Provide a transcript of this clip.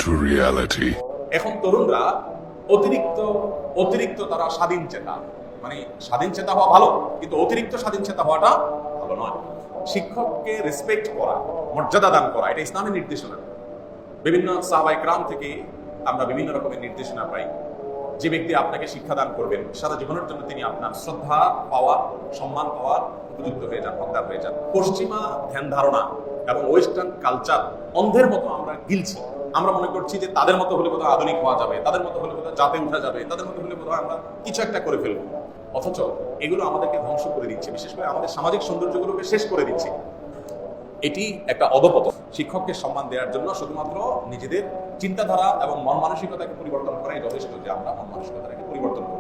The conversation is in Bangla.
to reality. এখন তরুণরা অতিরিক্ত অতিরিক্ত তারা স্বাধীন চেতা, মানে স্বাধীন চেতা হওয়া ভালো, কিন্তু অতিরিক্ত স্বাধীন চেতা হওয়াটা ভালো নয়। শিক্ষককে রেসপেক্ট করা, মর্যাদা দান করা, এটা ইসলামের নির্দেশনা। বিভিন্ন সাহাবায়ে কেরাম থেকে আমরা বিভিন্ন রকমের নির্দেশনা পাই। যে ব্যক্তি আপনাকে শিক্ষাদান করবেন, সারা জীবনের জন্য তিনি আপনার শ্রদ্ধা পাওয়া, সম্মান পাওয়ার উপযুক্ত হয়ে যান, হকদার হয়ে যান। পশ্চিমা ধ্যান ধারণা এবং ওয়েস্টার্ন কালচার অন্ধের মতো আমরা গিলছি। আমরা মনে করছি যে তাদের মতো হলে বোধহয় আধুনিক হওয়া যাবে, তাদের মতো হলে বোধহয় জাতে উঠা যাবে, তাদের মতো হলে বোধহয় আমরা কিছু একটা করে ফেলবো। অথচ এগুলো আমাদেরকে ধ্বংস করে দিচ্ছে, বিশেষ করে আমাদের সামাজিক সৌন্দর্যগুলোকে শেষ করে দিচ্ছে। এটি একটা অধপতন। শিক্ষককে সম্মান দেওয়ার জন্য শুধুমাত্র নিজেদের চিন্তাধারা এবং মন মানসিকতাকে পরিবর্তন করাই যথেষ্ট, যে আমরা মন মানসিকতাকে পরিবর্তন করি।